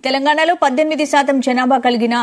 తెలంగాణలో 18% జనాభా కలిగిన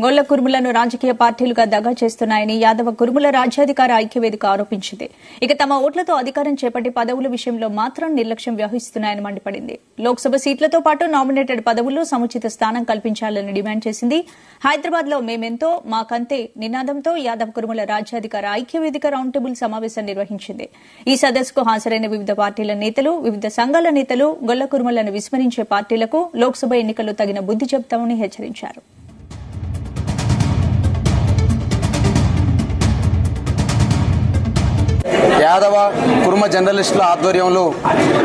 గొల్ల కురుములను రాజకీయ పార్టీలుగా దగా చేస్తున్నాయని యాదవ కురుముల రాజ్యాధికార ఐక్యవేదిక ఆరోపించింది. ఇక తమ ఓట్లతో అధికారం చేపట్టి పదవుల విషయంలో మాత్రం నిర్లక్ష్యం వ్యవహరిస్తున్నాయని మండిపడింది. లోక్సభ సీట్లతో పాటు నామినేటెడ్ పదవుల్లో సముచిత స్థానం కల్పించాలని డిమాండ్ చేసింది. హైదరాబాద్ లో మేమెంతో మాకంతే నినాదంతో యాదవ కురుముల రాజ్యాధికార ఐక్యవేదిక రౌండ్ టేబుల్ సమావేశం నిర్వహించింది. ఈ సదస్సుకు హాజరైన వివిధ పార్టీల నేతలు, వివిధ సంఘాల నేతలు గొల్ల కురుములను విస్మరించే పార్టీలకు లోక్సభ ఎన్నికల్లో తగిన బుద్ది చెబుతామని హెచ్చరించారు. యాదవ కుర్మ జర్నలిస్టుల ఆధ్వర్యంలో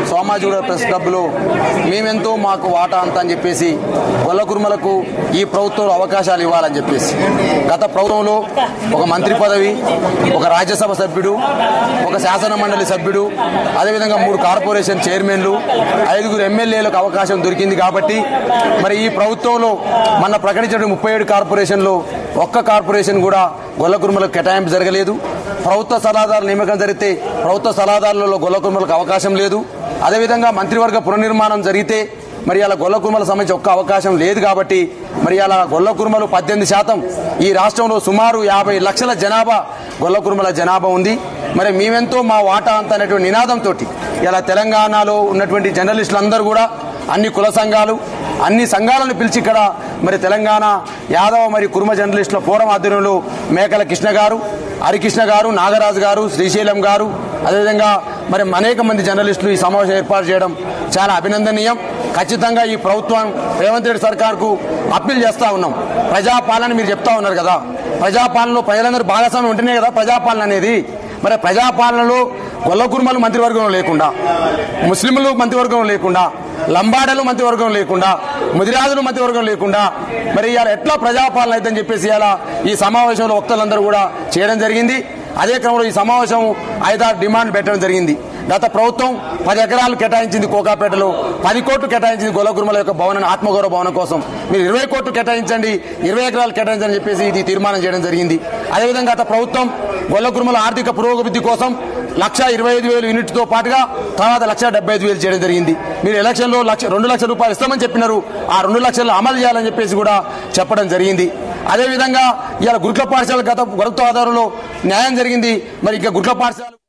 సోమాజిగూడ ప్రెస్ క్లబ్లో మేమెంతో మాకు వాటా అంతా అని చెప్పేసి గొల్ల కుర్మలకు ఈ ప్రభుత్వంలో అవకాశాలు ఇవ్వాలని చెప్పేసి గత ప్రభుత్వంలో ఒక మంత్రి పదవి, ఒక రాజ్యసభ సభ్యుడు, ఒక శాసన మండలి సభ్యుడు, అదేవిధంగా 3 కార్పొరేషన్ చైర్మన్లు, 5 ఎమ్మెల్యేలకు అవకాశం దొరికింది. కాబట్టి మరి ఈ ప్రభుత్వంలో మొన్న ప్రకటించిన 37 కార్పొరేషన్లో ఒక్క కార్పొరేషన్ కూడా గొల్ల కుర్మలకు కేటాయింపు జరగలేదు. ప్రభుత్వ సలహాదారుల నియామకం జరిగితే ప్రభుత్వ సలహాదారులలో గొల్ల కుర్మలకు అవకాశం లేదు. అదేవిధంగా మంత్రివర్గ పునర్నిర్మాణం జరిగితే మరి అలా గొల్ల కుర్మలకు సంబంధించి ఒక్క అవకాశం లేదు. కాబట్టి మరి అలా గొల్ల కుర్మలు 18%, ఈ రాష్ట్రంలో సుమారు 50 లక్షల జనాభా గొల్ల కుర్మల జనాభా ఉంది. మరి మేమెంతో మా వాటా అంత అనేటువంటి నినాదంతో ఇలా తెలంగాణలో ఉన్నటువంటి జర్నలిస్టులందరూ కూడా అన్ని కుల సంఘాలు, అన్ని సంఘాలను పిలిచి ఇక్కడ మరి తెలంగాణ యాదవ మరి కుర్మ జర్నలిస్టుల ఫోరం ఆధ్వర్యంలో మేకల కృష్ణ గారు, హరికృష్ణ గారు, నాగరాజు గారు, శ్రీశైలం గారు, అదేవిధంగా మరి అనేక మంది జర్నలిస్టులు ఈ సమావేశం ఏర్పాటు చేయడం చాలా అభినందనీయం. ఖచ్చితంగా ఈ ప్రభుత్వం రేవంత్ రెడ్డి సర్కార్కు అప్పీల్ చేస్తా ఉన్నాం. ప్రజాపాలన మీరు చెప్తా ఉన్నారు కదా, ప్రజాపాలనలో ప్రజలందరూ భాగస్వామ్యం ఉంటేనే కదా ప్రజాపాలన అనేది. మరి ప్రజాపాలనలో గొల్ల కుర్మలు మంత్రివర్గంలో లేకుండా, ముస్లింలు మంత్రివర్గంలో లేకుండా, లంబాడలు మంత్రివర్గం లేకుండా, ముదిరాజులు మంత్రివర్గం లేకుండా మరి ఇవాళ ఎట్లా ప్రజాపాలన అయితే అని చెప్పేసి ఇలా ఈ సమావేశంలో వక్తలందరూ కూడా చేయడం జరిగింది. అదే క్రమంలో ఈ సమావేశం 5-6 డిమాండ్ పెట్టడం జరిగింది. గత ప్రభుత్వం 10 ఎకరాలు కేటాయించింది కోకాపేటలో, 10 కోట్లు కేటాయించింది గొల్ల కుర్మల యొక్క భవనం, ఆత్మగౌరవ భవనం కోసం. మీరు 20 కోట్లు కేటాయించండి, 20 ఎకరాలు కేటాయించని చెప్పేసి ఇది తీర్మానం చేయడం జరిగింది. అదేవిధంగా గత ప్రభుత్వం గొల్ల కుర్మల ఆర్థిక పురోగతి కోసం 1,25,000 యూనిట్తో పాటుగా తర్వాత 1,75,000 చేయడం జరిగింది. మీరు ఎలక్షన్లో 2 లక్షల రూపాయలు ఇస్తామని చెప్పినారు, ఆ 2 లక్షలు అమలు చేయాలని చెప్పేసి కూడా చెప్పడం జరిగింది. అదేవిధంగా ఇవాళ గురుకుల పాఠశాల గత ప్రభుత్వ ఆధారంలో న్యాయం జరిగింది. మరి ఇక గురుకుల పాఠశాల